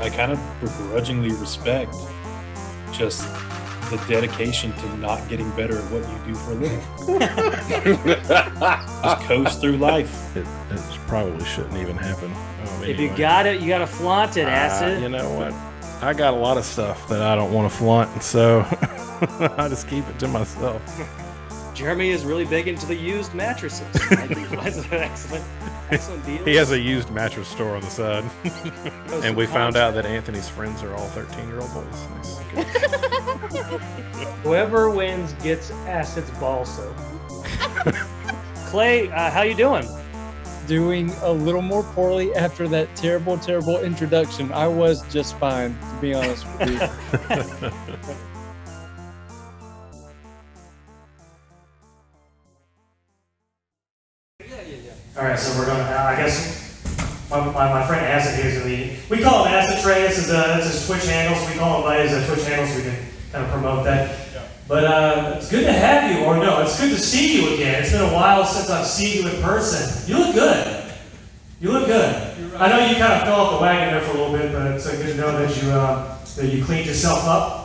I kind of begrudgingly respect just the dedication to not getting better at what you do for a living. Just coast through life. It probably shouldn't even happen. If you got it, you got to flaunt it, acid. You know what? I got a lot of stuff that I don't want to flaunt, and so I just keep it to myself. Jeremy is really big into the used mattresses. I think that's an excellent deal. He has a used mattress store on the side. And we found out that Anthony's friends are all 13-year-old boys. Whoever wins gets Acid's ball soap. Clay, how you doing? Doing a little more poorly after that terrible introduction. I was just fine, to be honest with you. All right, so we're going to, I guess, my friend Acid here is going to be, we call him Acid Trey. That's his Twitch handle, so we call him by his Twitch handle so we can kind of promote that. Yeah. But it's good to have you, or no, it's good to see you again. It's been a while since I've seen you in person. You look good. You look good. Right. I know you kind of fell off the wagon there for a little bit, but it's good to know that you cleaned yourself up.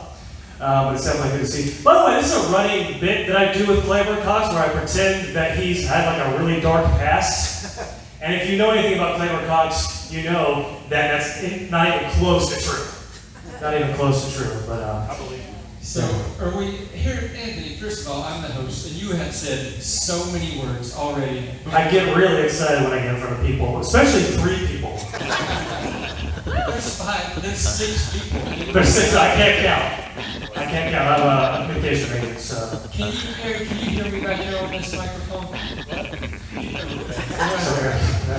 But it's definitely good to see. By the way, this is a running bit that I do with Claiborne Cox where I pretend that he's had like a really dark past. And if you know anything about Claiborne Cox, you know that that's not even close to true. Not even close to true, but I believe you. So, are we here, Anthony? First of all, I'm the host, and you have said so many words already. I get really excited when I get in front of people, especially 3 people. There's 5, there's 6 people. There's 6, I can't count. I can't count. I'm a vacation agent, so. Can you hear me right here on this microphone?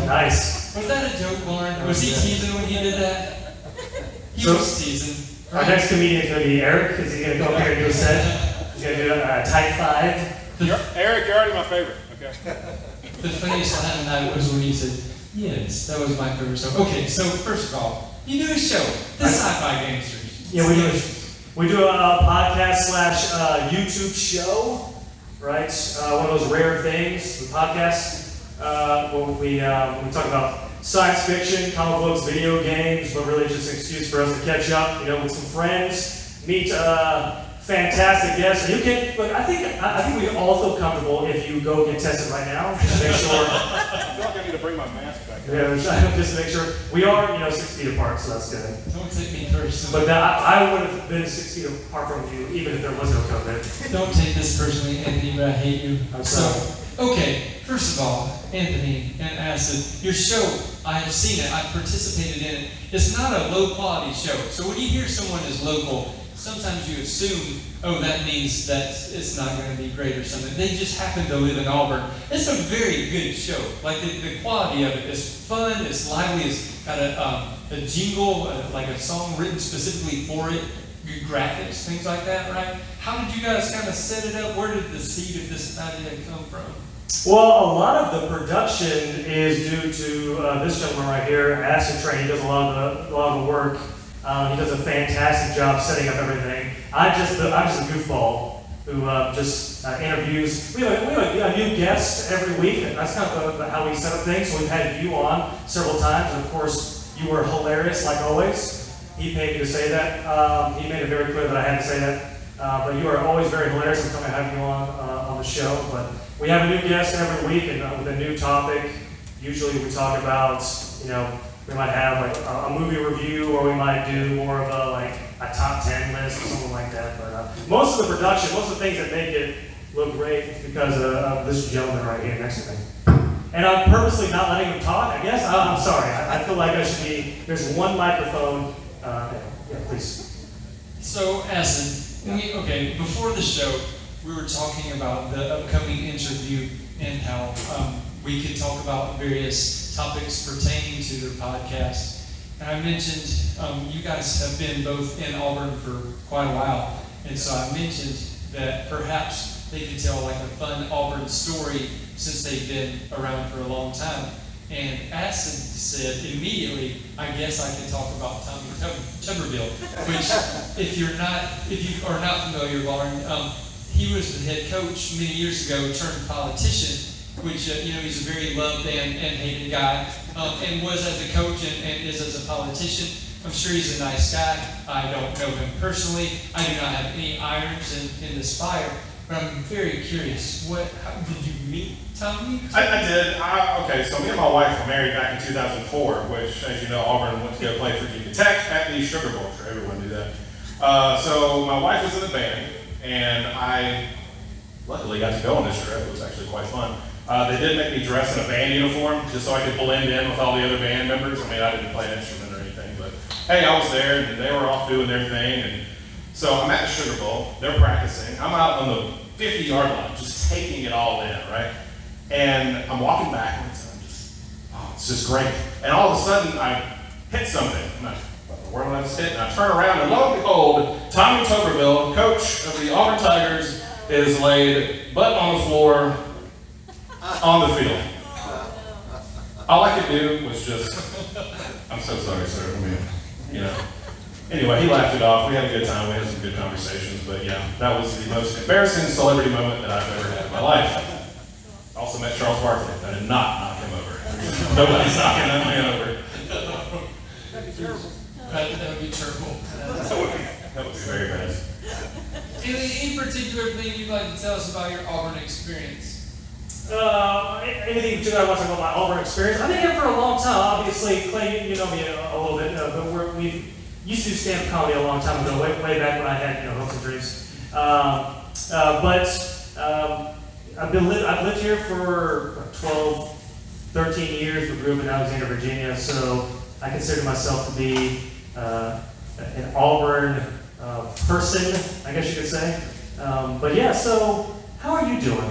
Nice. Was that a joke, Lauren? Was he teasing when he did that? He was teasing. Our next comedian is going to be Eric. Is he going to go up here and do a set? He's going to do a type 5. Eric, you're already my favorite. Okay. The funniest line tonight was when he said, yes, that was my favorite show. Okay, so first of all, you do a show, the Sci-Fi Gangstas. Yeah, we do a podcast / YouTube show, right? One of those rare things, the podcast. We talk about science fiction, comic books, video games, but really just an excuse for us to catch up, with some friends, meet fantastic guests. And you can look. I think we all feel comfortable if you go get tested right now. Just to make sure. I feel like I need to bring my mask back. Yeah, just to make sure we are 6 feet apart, so that's good. Don't take me personally. But I would have been 6 feet apart from you even if there was no COVID. Don't take this personally, Anthony, but I hate you. I'm sorry. Okay, first of all, Anthony and Acid, your show, I have seen it, I've participated in it. It's not a low quality show. So when you hear someone is local, sometimes you assume, that means that it's not going to be great or something. They just happen to live in Auburn. It's a very good show. Like the quality of it is fun, it's lively, it's got a jingle, like a song written specifically for it, good graphics, things like that, right? How did you guys kind of set it up? Where did the seed of this idea come from? Well, a lot of the production is due to this gentleman right here, Acid Train. He does a lot of the work. He does a fantastic job setting up everything. I'm just a goofball who just interviews. We have a new guest every week, and that's kind of how we set up things. So we've had you on several times, and of course, you were hilarious like always. He paid me to say that. He made it very clear that I had to say that. But you are always very hilarious. I'm coming to have you on the show. But we have a new guest every week, and with a new topic. Usually we talk about, we might have like a movie review, or we might do more of a top 10 list or something like that. But most of the production, most of the things that make it look great is because of this gentleman right here next to me. And I'm purposely not letting him talk, I guess. I'm sorry. I feel like I should be, there's one microphone. Yeah, please. So, Acid, before the show, we were talking about the upcoming interview and how we could talk about various topics pertaining to their podcast. And I mentioned you guys have been both in Auburn for quite a while, and so I mentioned that perhaps they could tell like a fun Auburn story since they've been around for a long time. And Acid said immediately, I guess I can talk about Tommy Tuberville, which if you are not familiar, Lauren, he was the head coach many years ago, turned politician, which he's a very loved and hated guy, and was as a coach and is as a politician. I'm sure he's a nice guy. I don't know him personally. I do not have any irons in this fire, but I'm very curious. How did you meet Tommy? I did. Okay, so me and my wife were married back in 2004, which, as you know, Auburn went to go play Virginia Tech at the Sugar Bowl. I'm sure everyone knew that. So my wife was in the band, and I luckily got to go on this trip. It was actually quite fun. They did make me dress in a band uniform just so I could blend in with all the other band members. I mean, I didn't play an instrument or anything, but hey, I was there, and they were off doing their thing. And so I'm at the Sugar Bowl. They're practicing. I'm out on the 50-yard line, just taking it all in, right? And I'm walking backwards, and it's just great. And all of a sudden, I hit something. I'm like, where did I just hit? And I turn around, and lo and behold, Tommy Tuberville, coach of the Auburn Tigers, is laid butt on the floor on the field. All I could do was just, I'm so sorry, sir. I mean, Anyway, he laughed it off. We had a good time. We had some good conversations. But yeah, that was the most embarrassing celebrity moment that I've ever had in my life. Also met Charles Barkley. I did not knock him over. Nobody's knocking that man over. That'd be terrible. That would be terrible. That would be very bad. Any particular thing you'd like to tell us about your Auburn experience? Anything particular I want to talk about my Auburn experience? I've been here for a long time. Obviously, Clay, you know me a little bit, but we've used to do stand-up comedy a long time ago, way back when I had hopes and dreams. I've lived here for 12, 13 years. We grew up in Alexandria, Virginia, so I consider myself to be an Auburn person, I guess you could say. But yeah, so how are you doing?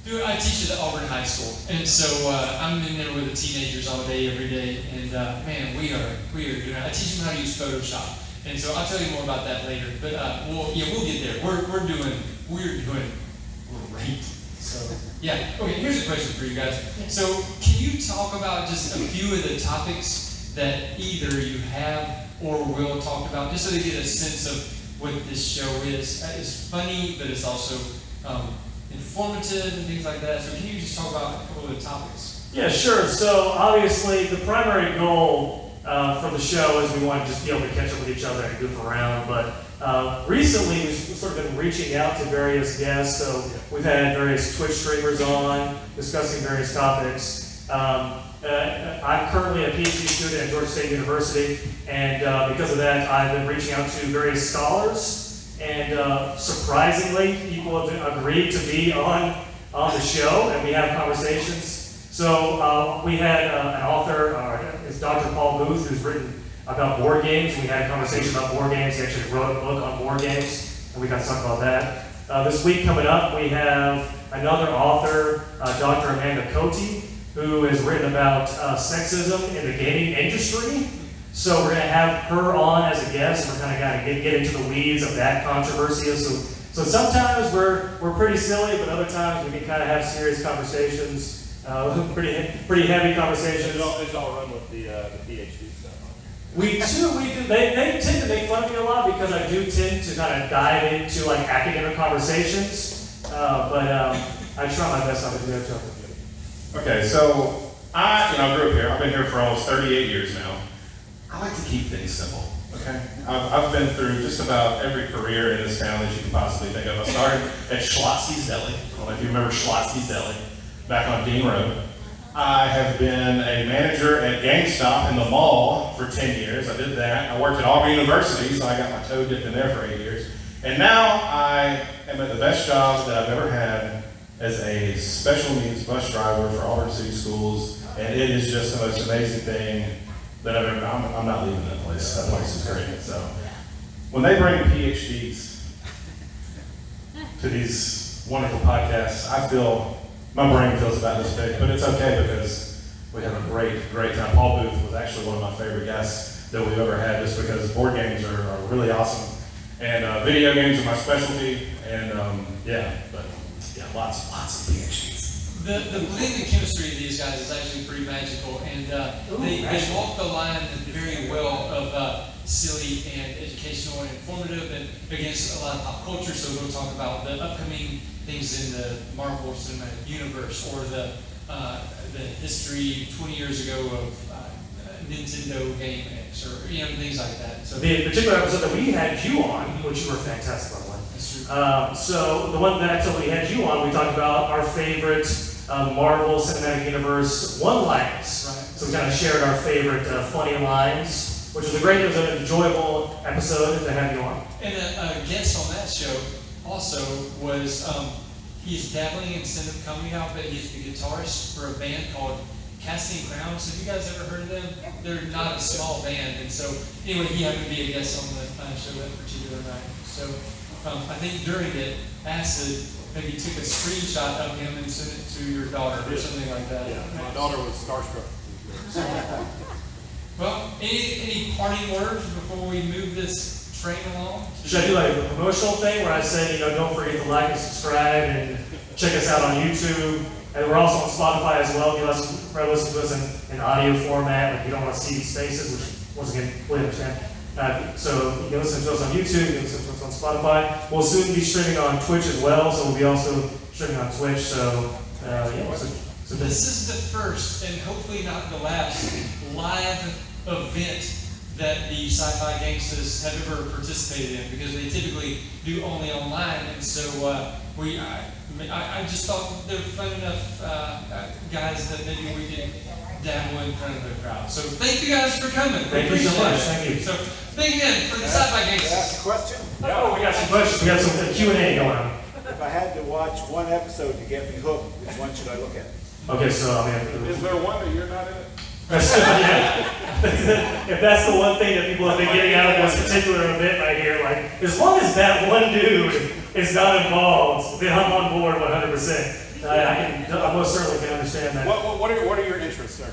Dude, I teach at Auburn High School, and so I'm in there with the teenagers all day, every day, and man, we are doing. I teach them how to use Photoshop, and so I'll tell you more about that later. But we'll get there. We're doing great. So yeah, okay. Here's a question for you guys. So can you talk about just a few of the topics that either you have or will talk about, just so they get a sense of what this show is? It's funny, but it's also informative and things like that. So can you just talk about a couple of the topics? Yeah, sure. So obviously the primary goal for the show is we want to just be able to catch up with each other and goof around. But recently we've sort of been reaching out to various guests. So we've had various Twitch streamers on discussing various topics. I'm currently a PhD student at Georgia State University, and because of that, I've been reaching out to various scholars. And surprisingly, people have agreed to be on the show, and we have conversations. So we had an author, it's Dr. Paul Booth, who's written about board games. We had a conversation about board games. He actually wrote a book on board games, and we got to talk about that. This week coming up, we have another author, Dr. Amanda Cote, who has written about sexism in the gaming industry. So we're going to have her on as a guest. We're kind of going to get into the weeds of that controversy. So sometimes we're pretty silly, but other times we can kind of have serious conversations, pretty heavy conversations. It's all run with the PhD stuff. We do. They tend to make fun of me a lot because I do tend to kind of dive into like academic conversations. But I try my best not to do that too. Okay, so I grew up here. I've been here for almost 38 years now. I like to keep things simple, okay? I've been through just about every career in this town that you can possibly think of. I started at Schlotzsky's Deli. I don't know if you remember Schlotzsky's Deli, back on Dean Road. I have been a manager at GameStop in the mall for 10 years. I did that. I worked at Auburn University, so I got my toe dipped in there for 8 years. And now I am at the best job that I've ever had as a special needs bus driver for Auburn City Schools, and it is just the most amazing thing that I've ever. I'm not leaving that place. That place is great. So when they bring PhDs to these wonderful podcasts, I feel my brain feels about this big, but it's okay because we have a great time. Paul Booth was actually one of my favorite guests that we've ever had, just because board games are really awesome, and video games are my specialty, and lots of PhDs. The blended chemistry of these guys is actually pretty magical, and they walk the line very well of silly and educational and informative and against a lot of pop culture. So we'll talk about the upcoming things in the Marvel Cinematic Universe or the history 20 years ago of Nintendo Game X or things like that. So The particular episode that we had you on, which you were fantastic by the way. that's true. So the episode we had you on, we talked about our favorite Marvel Cinematic Universe one-liners. Right. So we kind of shared our favorite funny lines, which was it was an enjoyable episode to have you on. And a guest on that show also was, he's dabbling in stand-up comedy now, but he's the guitarist for a band called Casting Crowns. Have you guys ever heard of them? They're not a small band, and so anyway, he happened to be a guest on the show that particular night. So I think during it, Acid maybe took a screenshot of him and sent it to your daughter or something like that. Yeah, my daughter was starstruck. Well, any parting words before we move this train along? Should I do like a promotional thing where I say, don't forget to like and subscribe and check us out on YouTube. And we're also on Spotify as well. If you listen to us in audio format, like you don't want to see these faces, which once again, we understand. So you can listen to us on YouTube, you can listen to us on Spotify. We'll soon be streaming on Twitch as well, so we'll be also streaming on Twitch. So so this is the first and hopefully not the last live event that the Sci-Fi Gangstas have ever participated in, because they typically do only online, and so I just thought they were fun enough guys that maybe we can dabble in front of the crowd. So thank you guys for coming. Thank you so much. It. Thank you. So thank you again for the Sci-Fi Gangstas. Ask a question? Oh, we got some questions. We got some Q&A going on. If I had to watch one episode to get me hooked, which one should I look at? Okay, so Is there one that you're not in it? if that's the one thing that people have been getting out of this particular event right here, like as long as that one dude is not involved, then I'm on board 100%. I most certainly can understand that. What are your interests, sir?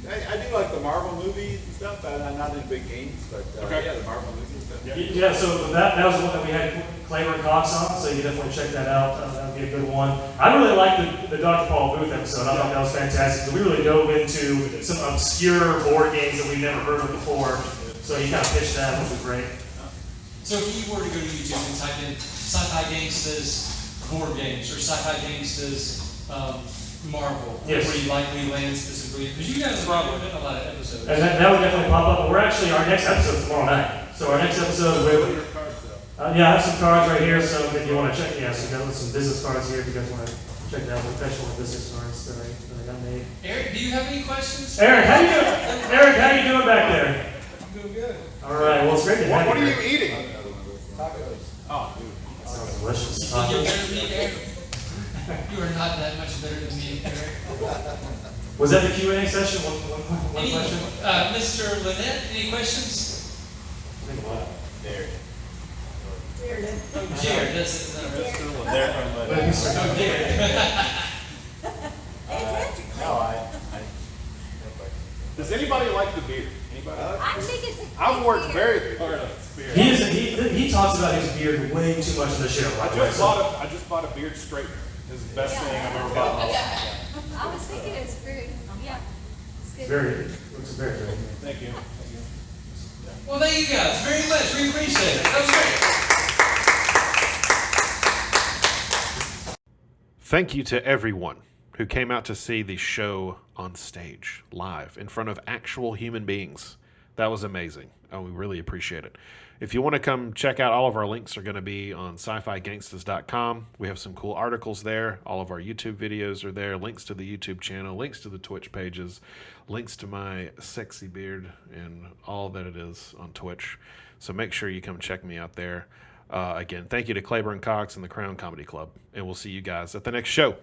I do like the Marvel movies and stuff, but I'm not into big games, but Okay. yeah, the Marvel movies and stuff. Yeah, so that was the one that we had Claiborne Cox on, so you can definitely check that out. That would be a good one. I really liked the Dr. Paul Booth episode. I thought that was fantastic. So we really dove into some obscure board games that we've never heard of before. So he kind of pitched that, which was great. So if you were to go to YouTube and type in Sci-Fi Gangstas board games or Sci-Fi Gangstas Marvel, Yes. where you likely land specifically, because you guys have been a lot of episodes. And that would definitely pop up. But we're actually, our next episode is tomorrow night. So our next episode, Your cards, though. yeah, I have some cards right here. So if you want to check, so we got some business cards here if you guys want to check out the professional business cards that I got made. Eric, do you have any questions? Eric, how you doing? Eric, how you doing back there? I'm doing good. All right. Well, it's great to have What are you. you eating? Tacos. Oh, dude. That sounds delicious. You think you're better than me, Eric? You are not that much better than me, Eric. Was that the Q&A session? One Any, question? Mr. Lynette, any questions? There. Oh, Jared, that's it. There from Oh, Jared. No, I Does anybody like the beard? Anybody? I think it's a I've worked great very hard on this beard. He talks about his beard way too much on the show. by I the way, just so- bought a beard straightener. It's the best thing I've ever bought in my life. I was thinking it's very, yeah. It's good. Very, looks very good. Thank you. Well, thank you guys very much. We appreciate it. That was great. Thank you to everyone who came out to see the show on stage, live, in front of actual human beings. That was amazing. We really appreciate it. If you want to come check out, all of our links are going to be on scifigangstas.com. We have some cool articles there. All of our YouTube videos are there. Links to the YouTube channel, links to the Twitch pages, links to my sexy beard, and all that it is on Twitch. So make sure you come check me out there. Again, thank you to Claiborne Cox and the Crown Comedy Club. And we'll see you guys at the next show.